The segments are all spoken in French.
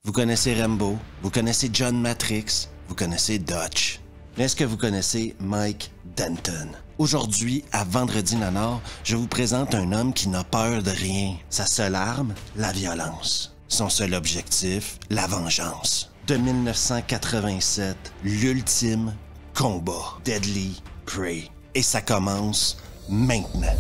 Vous connaissez Rambo, vous connaissez John Matrix, vous connaissez Dutch. Mais est-ce que vous connaissez Mike Denton? Aujourd'hui, à Vendredi Nanar, je vous présente un homme qui n'a peur de rien. Sa seule arme, la violence. Son seul objectif, la vengeance. De 1987, l'ultime combat. Deadly Prey. Et ça commence maintenant.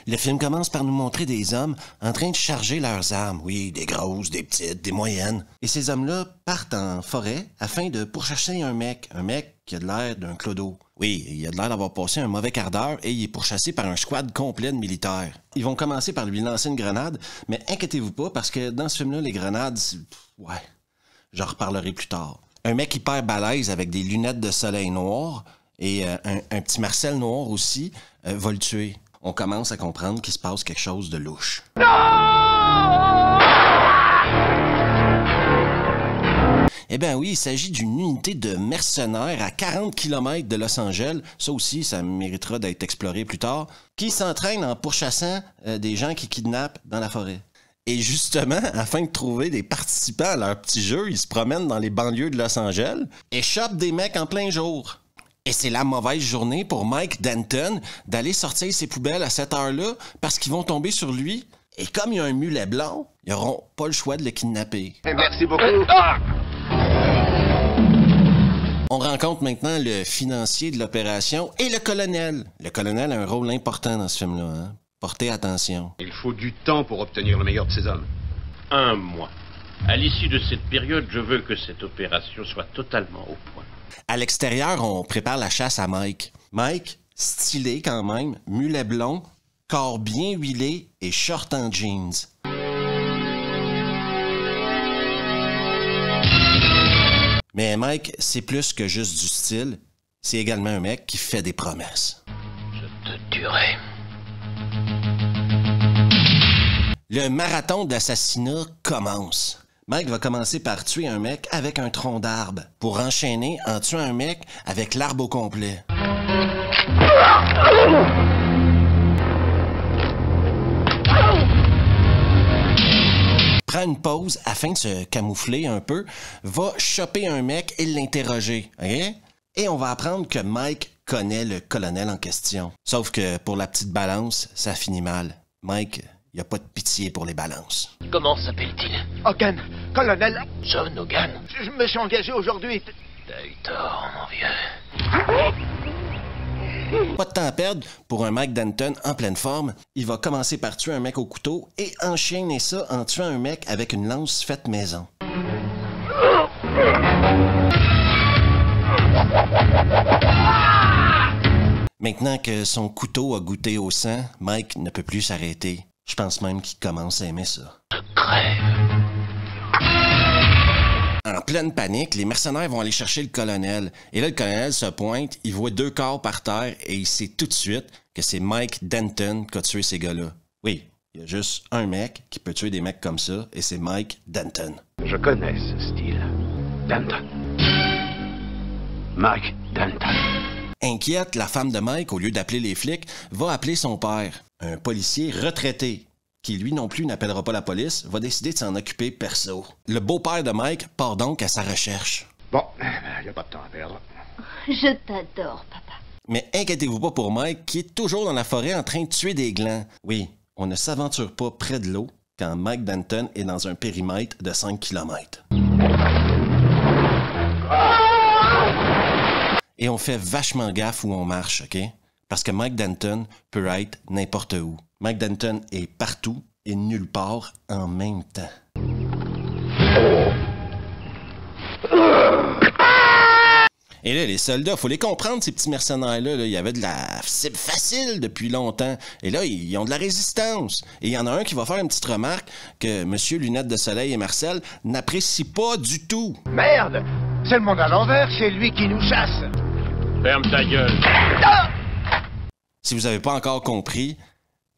Le film commence par nous montrer des hommes en train de charger leurs armes. Oui, des grosses, des petites, des moyennes. Et ces hommes-là partent en forêt afin de pourchasser un mec. Un mec qui a de l'air d'un clodo. Oui, il a de l'air d'avoir passé un mauvais quart d'heure et il est pourchassé par un squad complet de militaires. Ils vont commencer par lui lancer une grenade, mais inquiétez-vous pas parce que dans ce film-là, les grenades, ouais, j'en reparlerai plus tard. Un mec hyper balèze avec des lunettes de soleil noires et un petit Marcel noir aussi va le tuer. On commence à comprendre qu'il se passe quelque chose de louche. Non! Eh bien oui, il s'agit d'une unité de mercenaires à 40 km de Los Angeles, ça aussi, ça méritera d'être exploré plus tard, qui s'entraînent en pourchassant des gens qui kidnappent dans la forêt. Et justement, afin de trouver des participants à leur petit jeu, ils se promènent dans les banlieues de Los Angeles et chopent des mecs en plein jour. Et c'est la mauvaise journée pour Mike Denton d'aller sortir ses poubelles à cette heure-là parce qu'ils vont tomber sur lui. Et comme il y a un mulet blanc, ils n'auront pas le choix de le kidnapper. Merci beaucoup. On rencontre maintenant le financier de l'opération et le colonel. Le colonel a un rôle important dans ce film-là. Hein? Portez attention. Il faut du temps pour obtenir le meilleur de ces hommes. 1 mois. À l'issue de cette période, je veux que cette opération soit totalement au point. À l'extérieur, on prépare la chasse à Mike. Mike, stylé quand même, mulet blond, corps bien huilé et short en jeans. Mais Mike, c'est plus que juste du style. C'est également un mec qui fait des promesses. Je te tuerai. Le marathon d'assassinat commence. Mike va commencer par tuer un mec avec un tronc d'arbre, pour enchaîner en tuant un mec avec l'arbre au complet. Prend une pause afin de se camoufler un peu, va choper un mec et l'interroger. Okay? Et on va apprendre que Mike connaît le colonel en question. Sauf que pour la petite balance, ça finit mal. Mike, il n'y a pas de pitié pour les balances. Comment s'appelle-t-il? Hogan, colonel. John Hogan. Je me suis engagé aujourd'hui. T'as eu tort, mon vieux. Pas de temps à perdre pour un Mike Denton en pleine forme. Il va commencer par tuer un mec au couteau et enchaîner ça en tuant un mec avec une lance faite maison. Maintenant que son couteau a goûté au sang, Mike ne peut plus s'arrêter. Je pense même qu'il commence à aimer ça. Crève. En pleine panique, les mercenaires vont aller chercher le colonel. Et là, le colonel se pointe, il voit 2 corps par terre et il sait tout de suite que c'est Mike Denton qui a tué ces gars-là. Oui, il y a juste un mec qui peut tuer des mecs comme ça et c'est Mike Denton. Je connais ce style. Denton. Mike Denton. Inquiète, la femme de Mike, au lieu d'appeler les flics, va appeler son père, un policier retraité, qui lui non plus n'appellera pas la police, va décider de s'en occuper perso. Le beau-père de Mike part donc à sa recherche. Bon, il n'y a pas de temps à perdre. Je t'adore, papa. Mais inquiétez-vous pas pour Mike, qui est toujours dans la forêt en train de tuer des glands. Oui, on ne s'aventure pas près de l'eau quand Mike Denton est dans un périmètre de 5 km. Et on fait vachement gaffe où on marche, OK? Parce que Mike Denton peut être n'importe où. Mike Denton est partout et nulle part en même temps. Et là, les soldats, faut les comprendre, ces petits mercenaires-là. Là. Il y avait de la cible facile depuis longtemps. Et là, ils ont de la résistance. Et il y en a un qui va faire une petite remarque que Monsieur Lunettes de Soleil et Marcel n'apprécient pas du tout. Merde! C'est le monde à l'envers, c'est lui qui nous chasse. Ferme ta gueule. Si vous n'avez pas encore compris,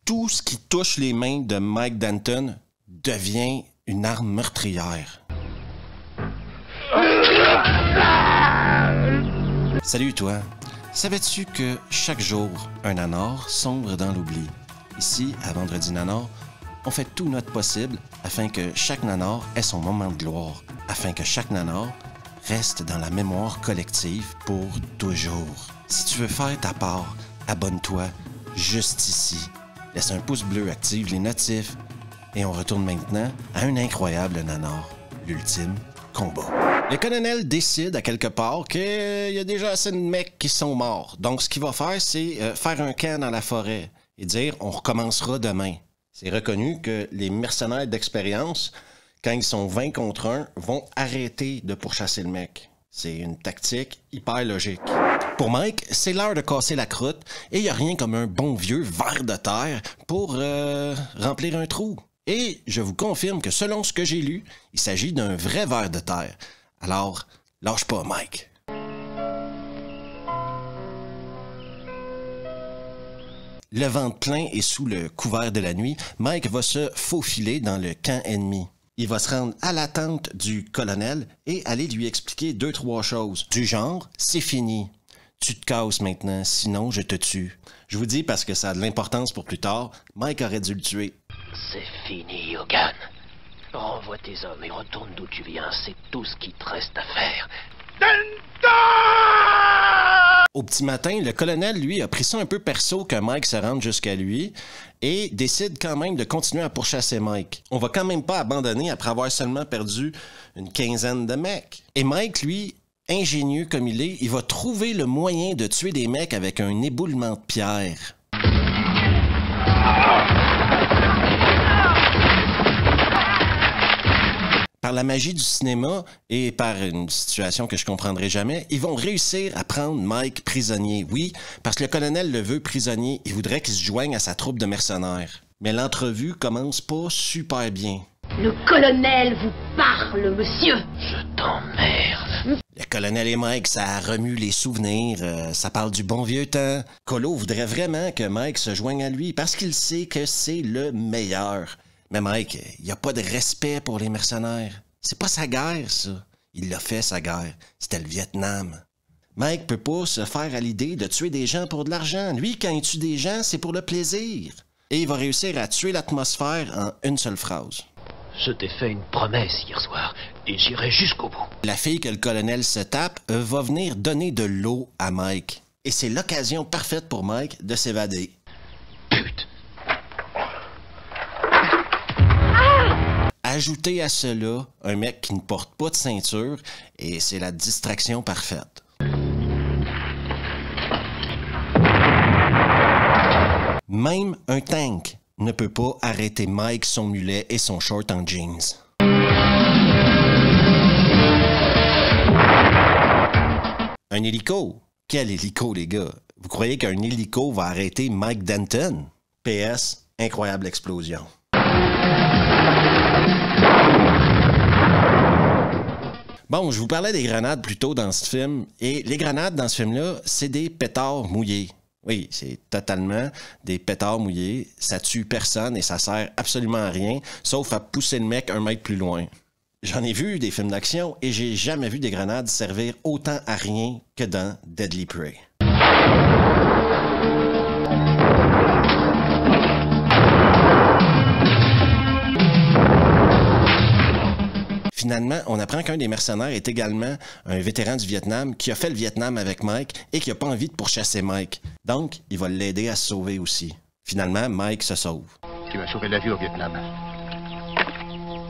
tout ce qui touche les mains de Mike Denton devient une arme meurtrière. Salut toi! Savais-tu que chaque jour, un nanar sombre dans l'oubli? Ici, à Vendredi Nanar, on fait tout notre possible afin que chaque nanar ait son moment de gloire, afin que chaque nanar reste dans la mémoire collective pour toujours. Si tu veux faire ta part, abonne-toi juste ici. Laisse un pouce bleu, active les notifs et on retourne maintenant à un incroyable nanar, l'ultime combat. Le colonel décide à quelque part qu'il y a déjà assez de mecs qui sont morts. Donc ce qu'il va faire, c'est faire un camp dans la forêt et dire on recommencera demain. C'est reconnu que les mercenaires d'expérience, quand ils sont 20 contre 1, vont arrêter de pourchasser le mec. C'est une tactique hyper logique. Pour Mike, c'est l'heure de casser la croûte et il n'y a rien comme un bon vieux ver de terre pour remplir un trou. Et je vous confirme que selon ce que j'ai lu, il s'agit d'un vrai ver de terre. Alors, lâche pas, Mike. Le ventre plein et sous le couvert de la nuit, Mike va se faufiler dans le camp ennemi. Il va se rendre à la tente du colonel et aller lui expliquer 2-3 choses. Du genre, c'est fini. Tu te casses maintenant, sinon je te tue. Je vous dis parce que ça a de l'importance pour plus tard, Mike aurait dû le tuer. C'est fini, Hogan. Renvoie tes hommes et retourne d'où tu viens. C'est tout ce qui te reste à faire. Au petit matin, le colonel, lui, a pris ça un peu perso que Mike se rende jusqu'à lui et décide quand même de continuer à pourchasser Mike. On va quand même pas abandonner après avoir seulement perdu une quinzaine de mecs. Et Mike, lui, ingénieux comme il est, il va trouver le moyen de tuer des mecs avec un éboulement de pierre. Par la magie du cinéma et par une situation que je comprendrai jamais, ils vont réussir à prendre Mike prisonnier. Oui, parce que le colonel le veut prisonnier. Il voudrait qu'il se joigne à sa troupe de mercenaires. Mais l'entrevue commence pas super bien. Le colonel vous parle, monsieur. Je t'emmerde. Le colonel et Mike, ça remue les souvenirs, ça parle du bon vieux temps. Colo voudrait vraiment que Mike se joigne à lui parce qu'il sait que c'est le meilleur. Mais Mike, il a pas de respect pour les mercenaires. C'est pas sa guerre, ça. Il l'a fait, sa guerre. C'était le Vietnam. Mike peut pas se faire à l'idée de tuer des gens pour de l'argent. Lui, quand il tue des gens, c'est pour le plaisir. Et il va réussir à tuer l'atmosphère en une seule phrase. Je t'ai fait une promesse hier soir et j'irai jusqu'au bout. La fille que le colonel se tape va venir donner de l'eau à Mike. Et c'est l'occasion parfaite pour Mike de s'évader. Pute! Ajoutez à cela un mec qui ne porte pas de ceinture et c'est la distraction parfaite. Même un tank ne peut pas arrêter Mike, son mulet et son short en jeans. Un hélico? Quel hélico, les gars? Vous croyez qu'un hélico va arrêter Mike Denton? PS, incroyable explosion. Bon, je vous parlais des grenades plus tôt dans ce film, et les grenades dans ce film-là, c'est des pétards mouillés. Oui, c'est totalement des pétards mouillés. Ça tue personne et ça sert absolument à rien, sauf à pousser le mec 1 mètre plus loin. J'en ai vu des films d'action et j'ai jamais vu des grenades servir autant à rien que dans Deadly Prey. Finalement, on apprend qu'un des mercenaires est également un vétéran du Vietnam qui a fait le Vietnam avec Mike et qui n'a pas envie de pourchasser Mike. Donc, il va l'aider à se sauver aussi. Finalement, Mike se sauve. Tu m'as sauvé la vie au Vietnam.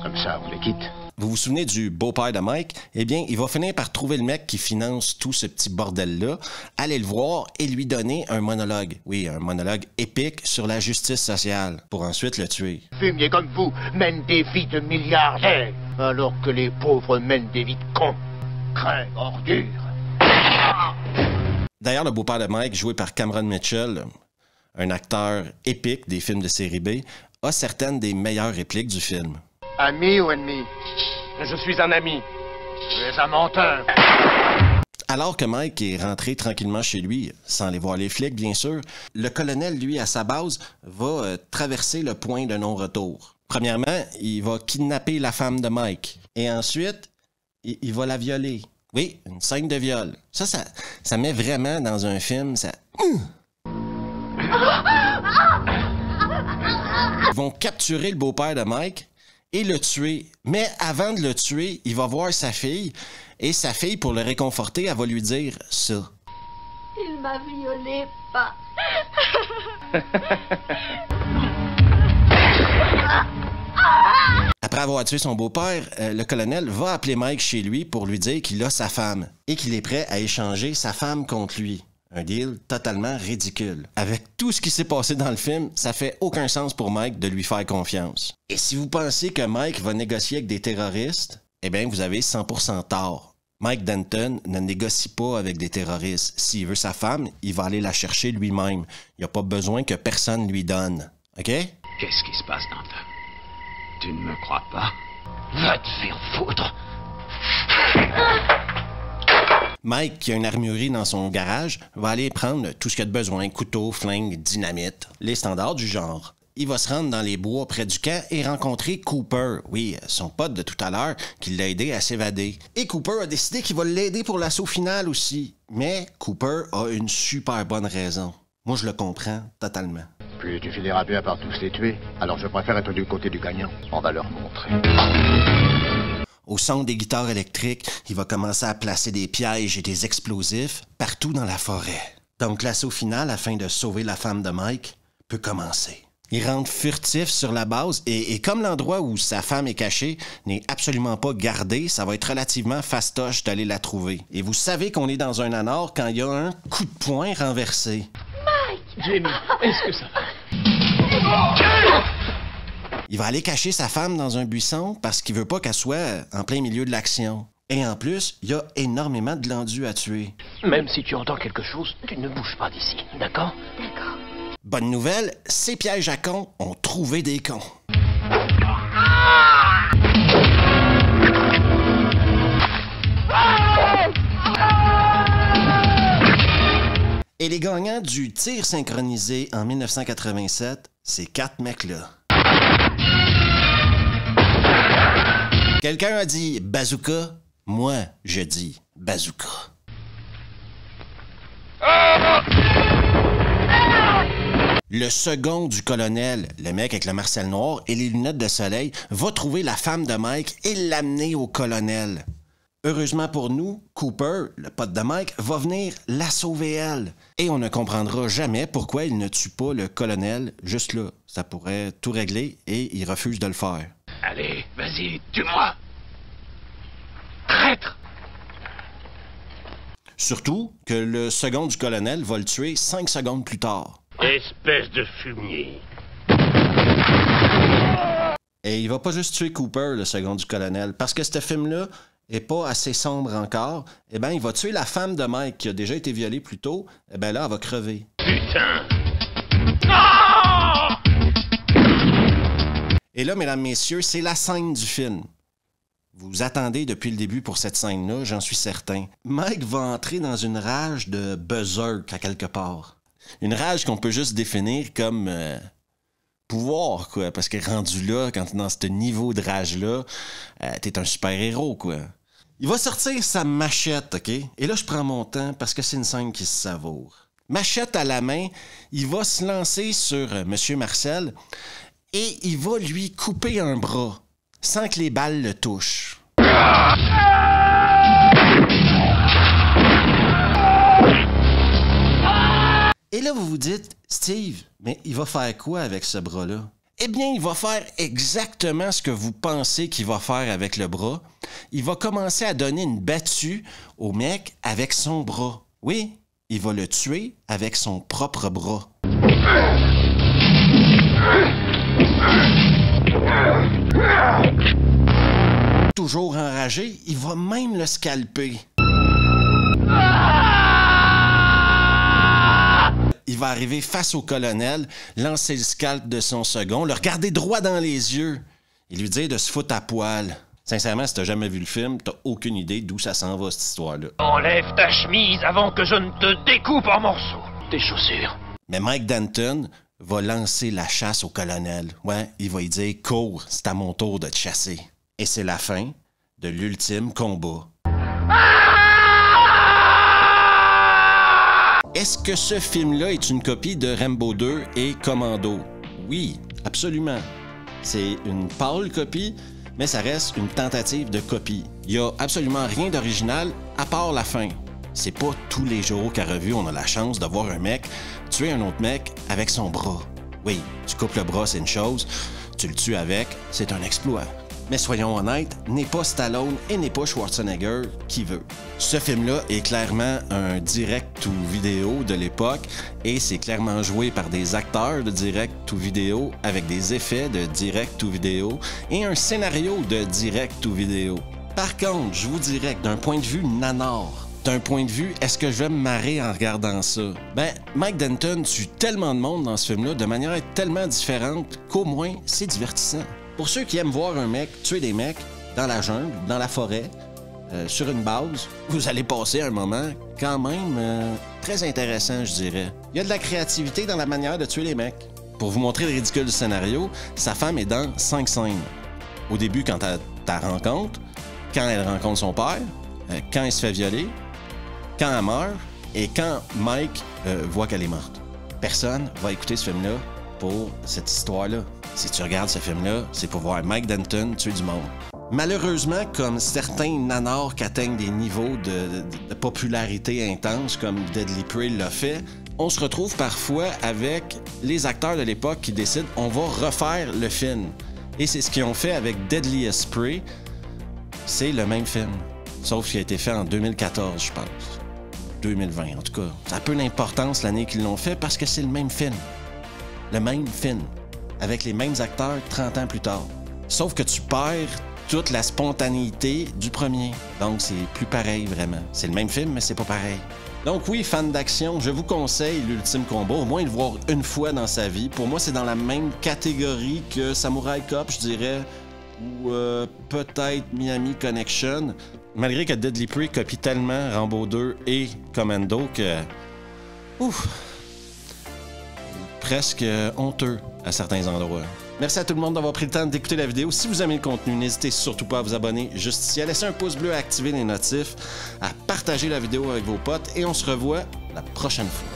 Comme ça, on est quitte. Vous vous souvenez du beau-père de Mike? Eh bien, il va finir par trouver le mec qui finance tout ce petit bordel-là, aller le voir et lui donner un monologue. Oui, un monologue épique sur la justice sociale, pour ensuite le tuer. Fumier comme vous mène des vies de milliardaires, alors que les pauvres mènent des vies de cons. Crains, ordure. D'ailleurs, le beau-père de Mike, joué par Cameron Mitchell, un acteur épique des films de série B, a certaines des meilleures répliques du film. Ami ou ennemi? Je suis un ami. Tu es un menteur. Alors que Mike est rentré tranquillement chez lui, sans aller voir les flics, bien sûr, le colonel, lui, à sa base, va traverser le point de non-retour. Premièrement, il va kidnapper la femme de Mike. Et ensuite, il va la violer. Oui, une scène de viol. Ça met vraiment dans un film, ça... Ils vont capturer le beau-père de Mike et le tuer. Mais avant de le tuer, il va voir sa fille. Et sa fille, pour le réconforter, elle va lui dire ça. Il m'a violée, pas. Après avoir tué son beau-père, le colonel va appeler Mike chez lui pour lui dire qu'il a sa femme et qu'il est prêt à échanger sa femme contre lui. Un deal totalement ridicule. Avec tout ce qui s'est passé dans le film, ça fait aucun sens pour Mike de lui faire confiance. Et si vous pensez que Mike va négocier avec des terroristes, eh bien, vous avez 100% tort. Mike Denton ne négocie pas avec des terroristes. S'il veut sa femme, il va aller la chercher lui-même. Il n'y a pas besoin que personne lui donne. OK? Qu'est-ce qui se passe, Denton? Tu ne me crois pas? Va te faire foutre! Mike, qui a une armurerie dans son garage, va aller prendre tout ce qu'il a de besoin, couteau, flingue, dynamite, les standards du genre. Il va se rendre dans les bois près du camp et rencontrer Cooper, oui, son pote de tout à l'heure, qui l'a aidé à s'évader. Et Cooper a décidé qu'il va l'aider pour l'assaut final aussi. Mais Cooper a une super bonne raison. Moi, je le comprends totalement. Puis tu finiras bien par tous les tuer. Alors je préfère être du côté du gagnant. On va leur montrer. Au son des guitares électriques, il va commencer à placer des pièges et des explosifs partout dans la forêt. Donc l'assaut final, afin de sauver la femme de Mike, peut commencer. Il rentre furtif sur la base et comme l'endroit où sa femme est cachée n'est absolument pas gardé, ça va être relativement fastoche d'aller la trouver. Et vous savez qu'on est dans un anor quand il y a un coup de poing renversé. Jamie, est-ce que ça va? Il va aller cacher sa femme dans un buisson parce qu'il veut pas qu'elle soit en plein milieu de l'action. Et en plus, il y a énormément de glandus à tuer. Même si tu entends quelque chose, tu ne bouges pas d'ici, d'accord? D'accord. Bonne nouvelle, ces pièges à cons ont trouvé des cons. Et les gagnants du tir synchronisé en 1987, ces 4 mecs-là. Quelqu'un a dit bazooka, moi je dis bazooka. Le second du colonel, le mec avec le marcel noir et les lunettes de soleil, va trouver la femme de Mike et l'amener au colonel. Heureusement pour nous, Cooper, le pote de Mike, va venir la sauver elle. Et on ne comprendra jamais pourquoi il ne tue pas le colonel juste là. Ça pourrait tout régler et il refuse de le faire. Allez, vas-y, tue-moi! Traître! Surtout que le second du colonel va le tuer 5 secondes plus tard. Espèce de fumier. Et il va pas juste tuer Cooper, le second du colonel, parce que ce film-là est pas assez sombre encore. Eh bien, il va tuer la femme de Mike qui a déjà été violée plus tôt. Eh bien là, elle va crever. Putain! Et là, mesdames, messieurs, c'est la scène du film. Vous attendez depuis le début pour cette scène-là, j'en suis certain. Mike va entrer dans une rage de berserk à quelque part. Une rage qu'on peut juste définir comme pouvoir, quoi. Parce que rendu là, quand t'es dans ce niveau de rage-là, t'es un super-héros, quoi. Il va sortir sa machette, OK? Et là, je prends mon temps parce que c'est une scène qui se savoure. Machette à la main, il va se lancer sur Monsieur Marcel et il va lui couper un bras sans que les balles le touchent. Et là, vous vous dites, Steve, mais il va faire quoi avec ce bras-là? Eh bien, il va faire exactement ce que vous pensez qu'il va faire avec le bras. Il va commencer à donner une battue au mec avec son bras. Oui, il va le tuer avec son propre bras. Toujours enragé, il va même le scalper. Il va arriver face au colonel, lancer le scalp de son second, le regarder droit dans les yeux et lui dire de se foutre à poil. Sincèrement, si t'as jamais vu le film, t'as aucune idée d'où ça s'en va, cette histoire-là. Enlève ta chemise avant que je ne te découpe en morceaux. Tes chaussures. Mais Mike Denton va lancer la chasse au colonel. Ouais, il va lui dire « Cours, c'est à mon tour de te chasser ». Et c'est la fin de l'ultime combat. Est-ce que ce film-là est une copie de Rambo 2 et Commando? Oui, absolument. C'est une pâle copie, mais ça reste une tentative de copie. Il n'y a absolument rien d'original à part la fin. C'est pas tous les jours qu'à revue on a la chance de voir un mec tuer un autre mec avec son bras. Oui, tu coupes le bras, c'est une chose. Tu le tues avec, c'est un exploit. Mais soyons honnêtes, n'est pas Stallone et n'est pas Schwarzenegger qui veut. Ce film-là est clairement un direct-to-vidéo de l'époque et c'est clairement joué par des acteurs de direct-to-vidéo avec des effets de direct-to-vidéo et un scénario de direct-to-vidéo. Par contre, je vous dirais que d'un point de vue nanar, d'un point de vue, est-ce que je vais me marrer en regardant ça? Ben, Mike Denton tue tellement de monde dans ce film-là de manière tellement différente qu'au moins, c'est divertissant. Pour ceux qui aiment voir un mec tuer des mecs dans la jungle, dans la forêt, sur une base, vous allez passer un moment quand même très intéressant, je dirais. Il y a de la créativité dans la manière de tuer les mecs. Pour vous montrer le ridicule du scénario, sa femme est dans 5 scènes. Au début, quand elle la rencontre, quand elle rencontre son père, quand il se fait violer, quand elle meurt et quand Mike voit qu'elle est morte. Personne va écouter ce film-là pour cette histoire-là. Si tu regardes ce film-là, c'est pour voir Mike Denton tuer du monde. Malheureusement, comme certains nanars qui atteignent des niveaux de popularité intense, comme Deadly Prey l'a fait, on se retrouve parfois avec les acteurs de l'époque qui décident on va refaire le film. Et c'est ce qu'ils ont fait avec Deadliest Prey. C'est le même film, sauf qu'il a été fait en 2014, je pense. 2020, en tout cas. Ça a peu d'importance l'année qu'ils l'ont fait parce que c'est le même film. Le même film. Avec les mêmes acteurs 30 ans plus tard. Sauf que tu perds toute la spontanéité du premier. Donc, c'est plus pareil, vraiment. C'est le même film, mais c'est pas pareil. Donc oui, fan d'action, je vous conseille l'Ultime Combat, au moins le voir une fois dans sa vie. Pour moi, c'est dans la même catégorie que Samurai Cop, je dirais, ou peut-être Miami Connection. Malgré que Deadly Prey copie tellement Rambo 2 et Commando que... Ouf! Presque honteux à certains endroits. Merci à tout le monde d'avoir pris le temps d'écouter la vidéo. Si vous aimez le contenu, n'hésitez surtout pas à vous abonner juste ici, à laisser un pouce bleu, à activer les notifs, à partager la vidéo avec vos potes et on se revoit la prochaine fois.